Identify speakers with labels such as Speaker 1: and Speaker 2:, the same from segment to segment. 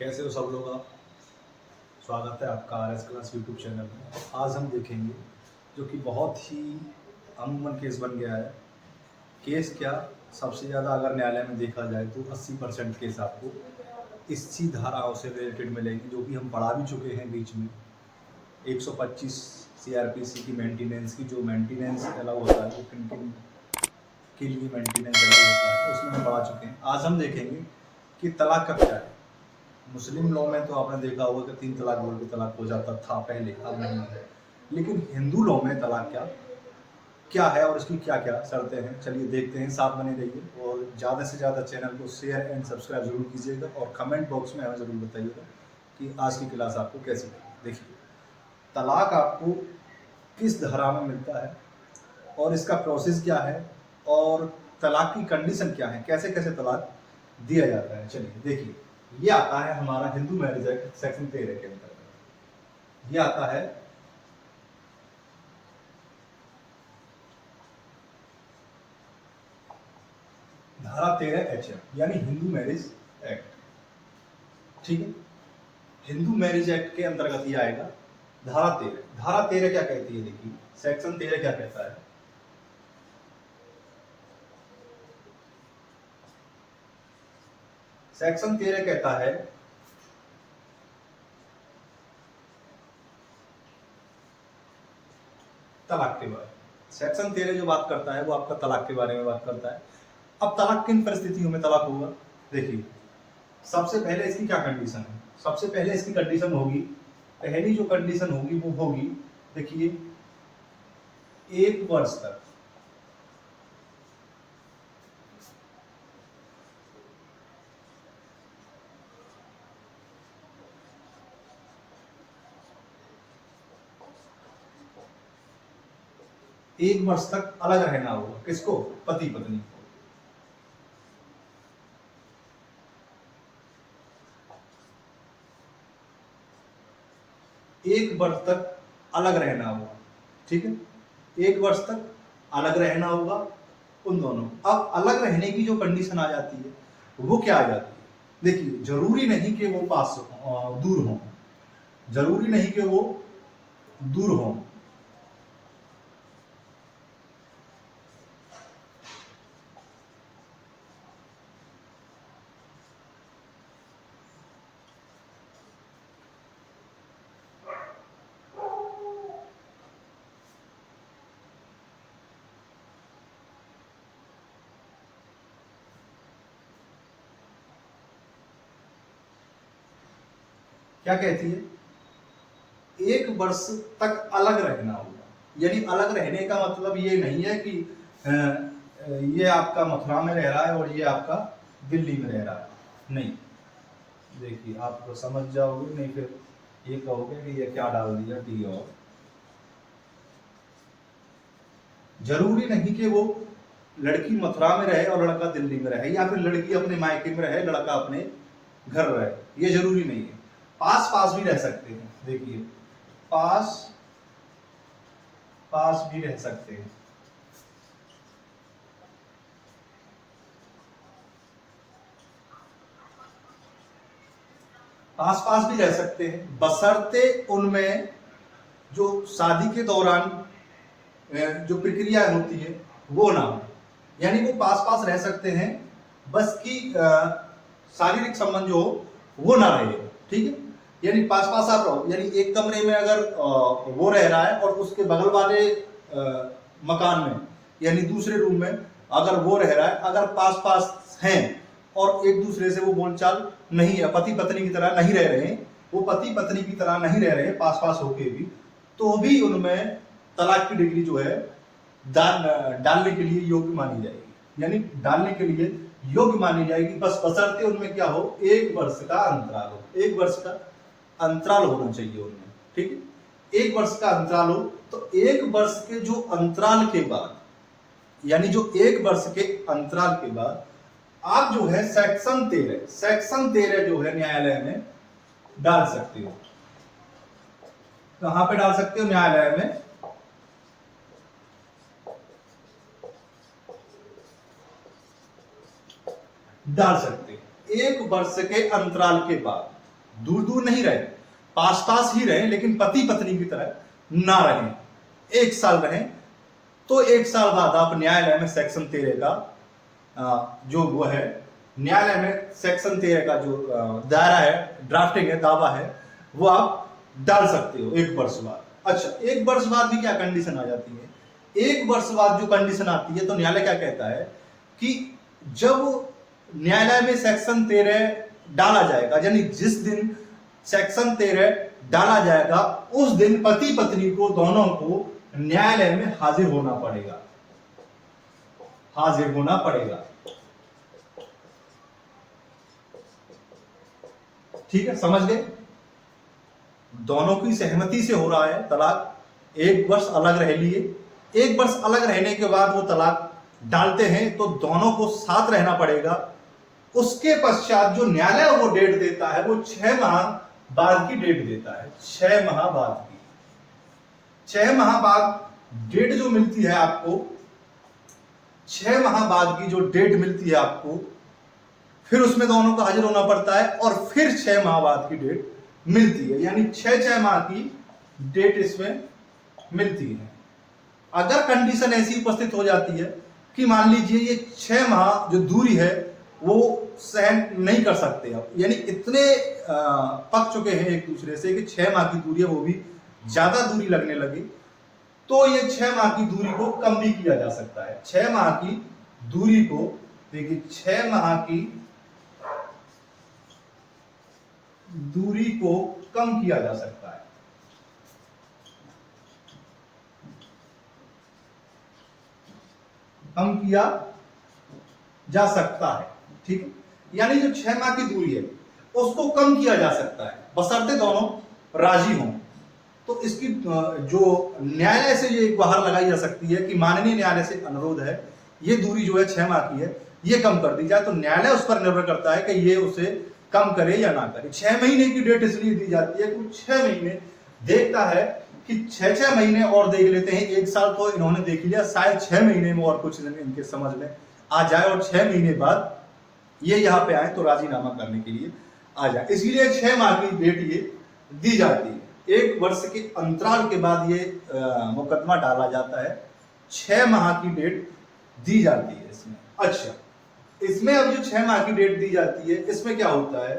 Speaker 1: कैसे हो सब लोग आप। स्वागत है आपका R S class YouTube channel में। आज हम देखेंगे जो कि बहुत ही अमूमन केस बन गया है। केस क्या, सबसे ज़्यादा अगर न्यायालय में देखा जाए तो 80% केस आपको इसी धाराओं से रिलेटेड मिलेंगे, जो कि हम पढ़ा भी चुके हैं बीच में। 125 CRPC की मेंटेनेंस की, जो मेंटेनेंस अलाउ होता है वो किन किन के लिए मेंटेनेंस अलाउ होता है, उसमें हम पढ़ा चुके हैं। आज हम देखेंगे कि तलाक का क्या है। मुस्लिम लॉ में तो आपने देखा होगा कि 3 तलाक बोल के तलाक हो जाता था पहले, अब नहीं है। लेकिन हिंदू लॉ में तलाक क्या क्या है और इसकी क्या क्या शर्तें हैं, चलिए देखते हैं। साथ बने रहिए और ज़्यादा से ज़्यादा चैनल को शेयर एंड सब्सक्राइब जरूर कीजिएगा और कमेंट बॉक्स में हमें ज़रूर बताइएगा कि आज की क्लास आपको कैसी लगी। देखिए, तलाक आपको किस धारा में मिलता है और इसका प्रोसेस क्या है और तलाक की कंडीशन क्या है, कैसे कैसे तलाक दिया जाता है। चलिए देखिए, ये आता है हमारा हिंदू मैरिज एक्ट सेक्शन 13 के अंतर्गत। ये आता है धारा 13 HM यानी हिंदू मैरिज एक्ट। ठीक है, हिंदू मैरिज एक्ट के अंतर्गत ये आएगा धारा 13। धारा 13 क्या कहती है, देखिए सेक्शन 13 क्या कहता है। सेक्शन 13 कहता है तलाक के बारे में। सेक्शन 13 जो बात करता है वो आपका तलाक के बारे में बात करता है। अब तलाक किन परिस्थितियों में तलाक होगा, देखिए सबसे पहले इसकी क्या कंडीशन है। सबसे पहले इसकी कंडीशन होगी, पहली जो कंडीशन होगी वो होगी, देखिए 1 वर्ष तक अलग रहना होगा। किसको? पति पत्नी को। एक वर्ष तक अलग रहना होगा, ठीक है। 1 वर्ष तक अलग रहना होगा उन दोनों। अब अलग रहने की जो कंडीशन आ जाती है वो क्या आ जाती है, देखिए जरूरी नहीं कि वो दूर हों, जरूरी नहीं कि वो दूर हों। क्या कहती है, 1 वर्ष तक अलग रहना होगा। यानी अलग रहने का मतलब ये नहीं है कि ये आपका मथुरा में रह रहा है और ये आपका दिल्ली में रह रहा है, नहीं। देखिए आप तो समझ जाओगे, नहीं फिर ये कहोगे कि ये क्या डाल दिया डी। और जरूरी नहीं कि वो लड़की मथुरा में रहे और लड़का दिल्ली में रहे, या फिर लड़की अपने मायके में रहे लड़का अपने घर रहे, ये जरूरी नहीं है। पास पास भी रह सकते हैं, देखिए पास पास भी रह सकते हैं। पास पास भी रह सकते हैं बशर्ते उनमें जो शादी के दौरान जो प्रक्रिया होती है वो ना हो। यानी वो पास पास रह सकते हैं, बस की शारीरिक संबंध जो हो वो ना रहे, ठीक है। यानी पास पास आप रहो, यानी एक कमरे में अगर वो रह रहा है और उसके बगल वाले मकान में यानी दूसरे रूम में अगर वो रह रहा है, अगर पास पास हैं और एक दूसरे से वो बोलचाल नहीं है, पति पत्नी की तरह नहीं रह रहे हैं, वो पति पत्नी की तरह नहीं रह रहे हैं पास पास होके भी, तो भी उनमें तलाक की डिग्री जो है डालने के लिए योग्य मानी जाएगी। यानी डालने के लिए योग्य मानी जाएगी, बस बशर्ते उनमें क्या हो, 1 वर्ष का अंतराल हो। 1 वर्ष का अंतराल होना चाहिए उनमें, ठीक है। 1 वर्ष का अंतराल हो, तो 1 वर्ष के जो अंतराल के बाद, यानी जो 1 वर्ष के अंतराल के बाद आप जो है सेक्शन 13 जो है न्यायालय में डाल सकते हो। कहां पे डाल सकते हो? न्यायालय में डाल सकते हैं 1 वर्ष के अंतराल के बाद। दूर दूर नहीं रहे, पास पास ही रहे, लेकिन पति पत्नी की तरह ना रहें, 1 साल रहें। तो 1 साल बाद आप न्यायालय में सेक्शन 13 का जो वो है, न्यायालय में सेक्शन 13 का जो दायरा है, ड्राफ्टिंग है, दावा है, वो आप डाल सकते हो 1 वर्ष बाद। अच्छा, 1 वर्ष बाद भी क्या कंडीशन आ जाती है? 1 वर्ष बाद जो कंडीशन आती है, तो न्यायालय क्या कहता है कि जब न्यायालय में सेक्शन 13 डाला जाएगा, यानी जिस दिन सेक्शन 13 डाला जाएगा उस दिन पति पत्नी को दोनों को न्यायालय में हाजिर होना पड़ेगा, हाजिर होना पड़ेगा। ठीक है, समझ गए? दोनों की सहमति से हो रहा है तलाक, 1 वर्ष अलग रह लिए, 1 वर्ष अलग रहने के बाद वो तलाक डालते हैं, तो दोनों को साथ रहना पड़ेगा। उसके पश्चात जो न्यायालय वो डेट देता है, वो 6 माह बाद की डेट देता है, 6 माह बाद की। 6 माह बाद डेट जो मिलती है आपको, 6 माह बाद की जो डेट मिलती है आपको, फिर उसमें दोनों को हाजिर होना पड़ता है, और फिर 6 माह बाद की डेट मिलती है, यानी 6 माह की डेट इसमें मिलती है। अगर कंडीशन ऐसी उपस्थित हो जाती है कि मान लीजिए ये 6 माह जो दूरी है वो सहन नहीं कर सकते अब, यानी इतने पक चुके हैं एक दूसरे से कि 6 माह की दूरी है वो भी ज्यादा दूरी लगने लगी, तो ये 6 माह की दूरी को कम भी किया जा सकता है। 6 माह की दूरी को देखिए, 6 माह की दूरी को कम किया जा सकता है। कम किया जा सकता है, ठीक है, यानी जो 6 माह की दूरी है उसको कम किया जा सकता है, बशर्ते दोनों राजी हों। तो इसकी जो न्यायालय से ये गुहार लगाई जा सकती है कि माननीय न्यायालय से अनुरोध है, ये दूरी जो है 6 माह की है, ये कम कर दी जाए। तो न्यायालय उस पर निर्भर करता है कि ये उसे कम करे या ना करे। 6 महीने की डेट इसलिए दी जाती है कि 6 महीने देखता है कि 6 महीने और देख लेते हैं, 1 साल तो इन्होंने देख लिया, शायद 6 महीने में और कुछ दिन इनके समझ में आ जाए, और 6 महीने बाद ये यहाँ पे आए तो राजीनामा करने के लिए आ जाए, इसलिए 6 माह की डेट ये दी जाती है। 1 वर्ष के अंतराल के बाद ये मुकदमा डाला जाता है, 6 माह की डेट दी जाती है इसमें। अच्छा, इसमें अब जो 6 माह की डेट दी जाती है, इसमें क्या होता है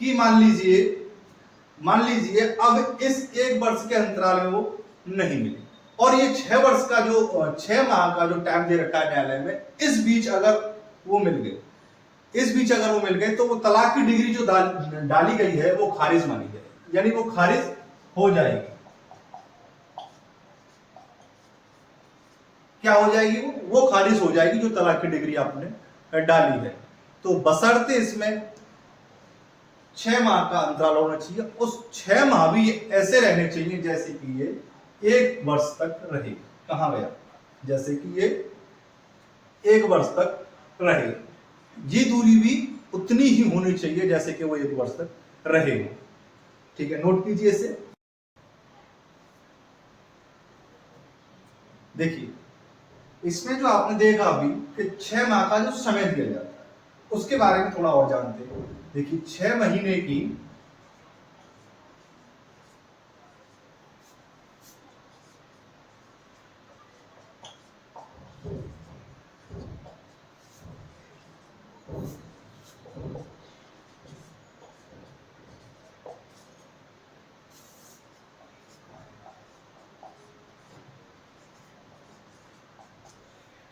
Speaker 1: कि मान लीजिए अब इस 1 वर्ष के अंतराल में वो नहीं मिली, और ये 6 वर्ष का जो 6 माह का जो टाइम दे रखा है न्यायालय में, इस बीच अगर वो मिल गए, तो वो तलाक की डिग्री जो डाली गई है वो खारिज मानी जाएगी, यानी वो खारिज हो जाएगी। क्या हो जाएगी? वो खारिज हो जाएगी जो तलाक की डिग्री आपने डाली है। तो बशर्ते इसमें 6 माह का अंतराल होना चाहिए, उस 6 माह भी ऐसे रहने चाहिए जैसे कि ये 1 वर्ष तक रहे। कहां गया? जैसे कि ये 1 वर्ष तक रहे, ये दूरी भी उतनी ही होनी चाहिए जैसे कि वो 1 वर्ष तक रहे। ठीक है, नोट कीजिए इसे। देखिए, इसमें जो आपने देखा अभी कि 6 माह का जो समय दिया जाता है, उसके बारे में थोड़ा और जानते हैं। देखिए, 6 महीने की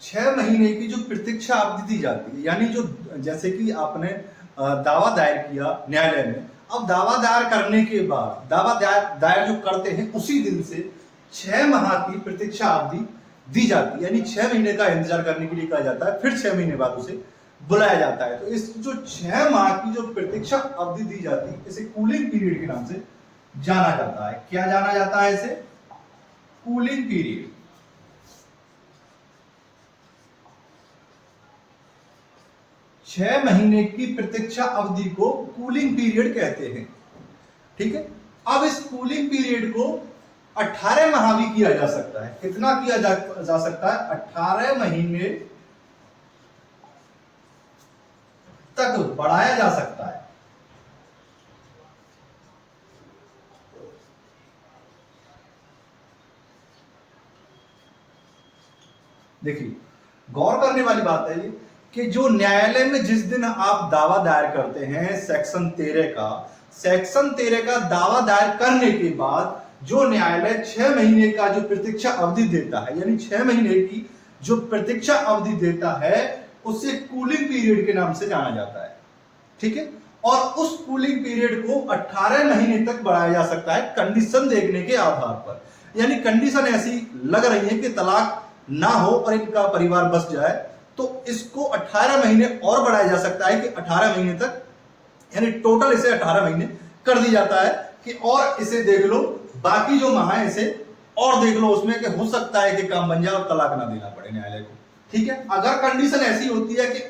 Speaker 1: 6 महीने की जो प्रतीक्षा अवधि दी जाती है, यानी जो जैसे कि आपने दावा दायर किया न्यायालय में, अब दावा दायर करने के बाद दावा दायर जो करते हैं उसी दिन से 6 माह की प्रतीक्षा अवधि दी जाती है, यानी 6 महीने का इंतजार करने के लिए कहा जाता है, फिर 6 महीने बाद उसे बुलाया जाता है। तो इस जो 6 माह की जो प्रतीक्षा अवधि दी जाती है, इसे कूलिंग पीरियड के नाम से जाना जाता है। क्या जाना जाता है इसे? Cooling period. 6 महीने की प्रतीक्षा अवधि को कूलिंग पीरियड कहते हैं। ठीक है, अब इस कूलिंग पीरियड को 18 माह भी किया जा सकता है। कितना किया जा सकता है? 18 महीने तक बढ़ाया जा सकता है। देखिए, गौर करने वाली बात है ये कि जो न्यायालय में जिस दिन आप दावा दायर करते हैं सेक्शन 13 का दावा दायर करने के बाद जो न्यायालय 6 महीने का जो प्रतीक्षा अवधि देता है, यानी 6 महीने की जो प्रतीक्षा अवधि देता है, उसे कूलिंग पीरियड के नाम से जाना जाता है। ठीक है, और उस कूलिंग पीरियड को 18 महीने तक बढ़ाया जा सकता है कंडीशन देखने के आधार पर। यानी कंडीशन ऐसी लग रही है कि तलाक ना हो और इनका परिवार बस जाए, तो इसको 18 महीने और बढ़ाया जा सकता है कि 18 महीने तक, यानी टोटल इसे 18 महीने कर दी जाता है कि और इसे देख लो, बाकी जो माह है इसे और देख लो उसमें, कि हो सकता है कि काम बन जाए और तलाक ना देना पड़े न्यायालय को। ठीक है, अगर कंडीशन ऐसी होती है कि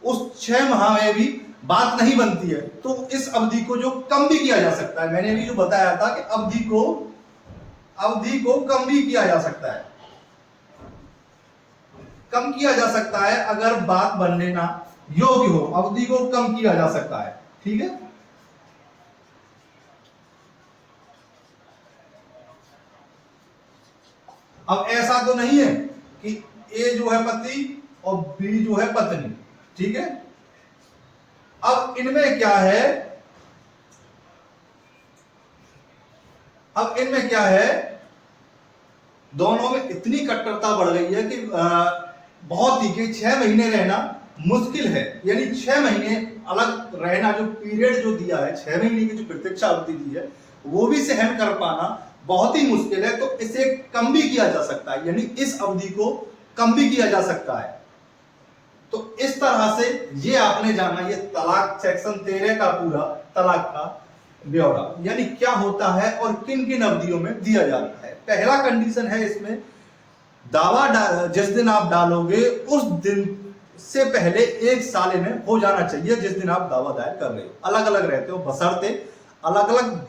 Speaker 1: उस 6 माह में भी बात नहीं बनती है, तो इस अवधि को जो कम भी किया जा सकता है। मैंने भी जो बताया था कि अवधि को कम भी किया जा सकता है, कम किया जा सकता है अगर बात बनने ना योग्य हो, अवधि को कम किया जा सकता है। ठीक है, अब ऐसा तो नहीं है कि ए जो है पति और बी जो है पत्नी। ठीक है, अब इनमें क्या है, दोनों में इतनी कट्टरता बढ़ गई है कि बहुत ही कि 6 महीने रहना मुश्किल है। यानी 6 महीने अलग रहना, जो पीरियड जो दिया है, 6 महीने की जो प्रतीक्षा अवधि दी है, वो भी सहन कर पाना बहुत ही मुश्किल है। तो इसे कम भी किया जा सकता है, यानी इस अवधि को कम भी किया जा सकता है। तो इस तरह से ये आपने जाना, ये तलाक सेक्शन 13 का पूरा तलाक का ब्यौरा, यानी क्या होता है और किन किन अवधियों में दिया जाता है। पहला कंडीशन है इसमें, दावा जिस दिन आप डालोगे उस दिन से पहले 1 साल इन्हें हो जाना चाहिए जिस दिन आप दावा दायर कर रहे हो। अलग अलग रहते हो, बशर्ते अलग अलग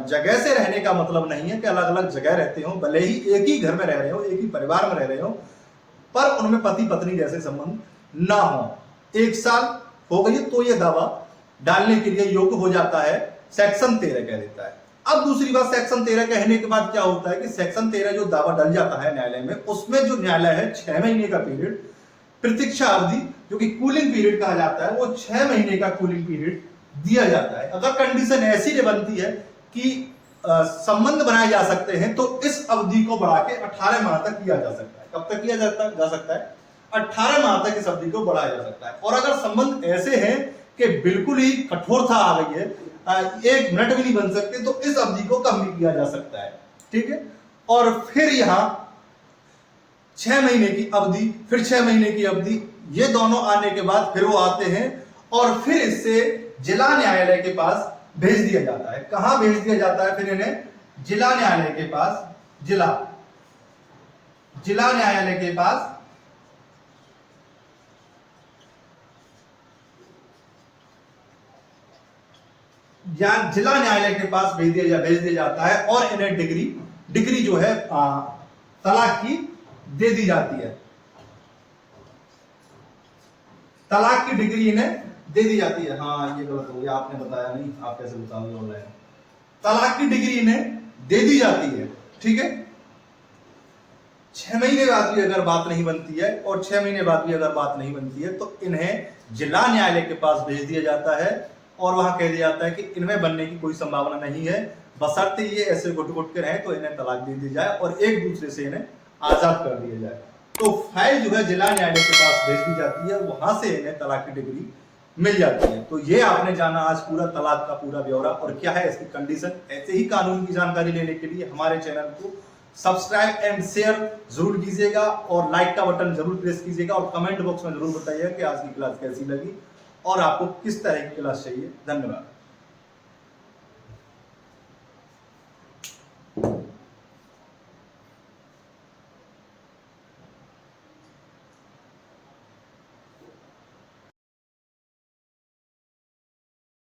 Speaker 1: जगह से रहने का मतलब नहीं है कि अलग अलग जगह रहते हो, भले ही एक ही घर में रह रहे हो, एक ही परिवार में रह रहे हो, पर उनमें पति पत्नी जैसे संबंध ना हो। 1 साल हो गई तो यह दावा डालने के लिए योग्य हो जाता है, सेक्शन 13 कह देता है। अब दूसरी बात, सेक्शन 13 कहने के बाद क्या होता है कि सेक्शन 13 जो दावा डल जाता है न्यायालय में, उसमें जो न्यायालय है 6 महीने का पीरियड प्रतीक्षा अवधि, जो कि कूलिंग पीरियड कहा जाता है, वो 6 महीने का कूलिंग पीरियड दिया जाता है। अगर कंडीशन ऐसी बनती है कि संबंध बनाए जा सकते हैं, तो इस अवधि को बढ़ा के 18 माह तक किया जा सकता है। कब तक किया जा सकता है? 18 माह तक इस अवधि को बढ़ाया जा सकता है। और अगर संबंध ऐसे हैं कि बिल्कुल ही कठोरता आ गई है, 1 मिनट भी नहीं बन सकते, तो इस अवधि को कम भी किया जा सकता है। ठीक है, और फिर यहां 6 महीने की अवधि, फिर 6 महीने की अवधि, ये दोनों आने के बाद फिर वो आते हैं और फिर इससे जिला न्यायालय के पास भेज दिया जाता है। कहां भेज दिया जाता है? फिर इन्हें जिला न्यायालय के पास, जिला न्यायालय के पास या जिला न्यायालय के पास भेज दिया जाता है और इन्हें डिग्री जो है तलाक की दे दी जाती है। तलाक की डिग्री इन्हें दे दी जाती है। हाँ, ये गलत हो गया, आपने बताया नहीं, आप कैसे बताओगे ऑनलाइन। तलाक की डिग्री इन्हें दे दी जाती है। ठीक है, 6 महीने बाद भी अगर बात नहीं बनती है और 6 महीने बाद भी अगर बात नहीं बनती है, तो इन्हें जिला न्यायालय के पास भेज दिया जाता है और वहां कह दिया जाता है कि इनमें बनने की कोई संभावना नहीं है, बशर्ते ये ऐसे घुट के रहे तो इन्हें तलाक दे दी जाए और एक दूसरे से इन्हें आजाद कर दिया जाए। तो फाइल जो है जिला न्यायालय के पास भेज दी जाती है, वहां से इन्हें तलाक की डिग्री मिल जाती है। तो ये आपने जाना आज पूरा तलाक का पूरा ब्यौरा और क्या है इसकी कंडीशन। ऐसे ही कानून की जानकारी लेने के लिए हमारे चैनल को सब्सक्राइब एंड शेयर जरूर कीजिएगा और लाइक का बटन जरूर प्रेस कीजिएगा और कमेंट बॉक्स में जरूर बताइएगा कि आज की क्लास कैसी लगी और आपको किस तरह की क्लास चाहिए। धन्यवाद।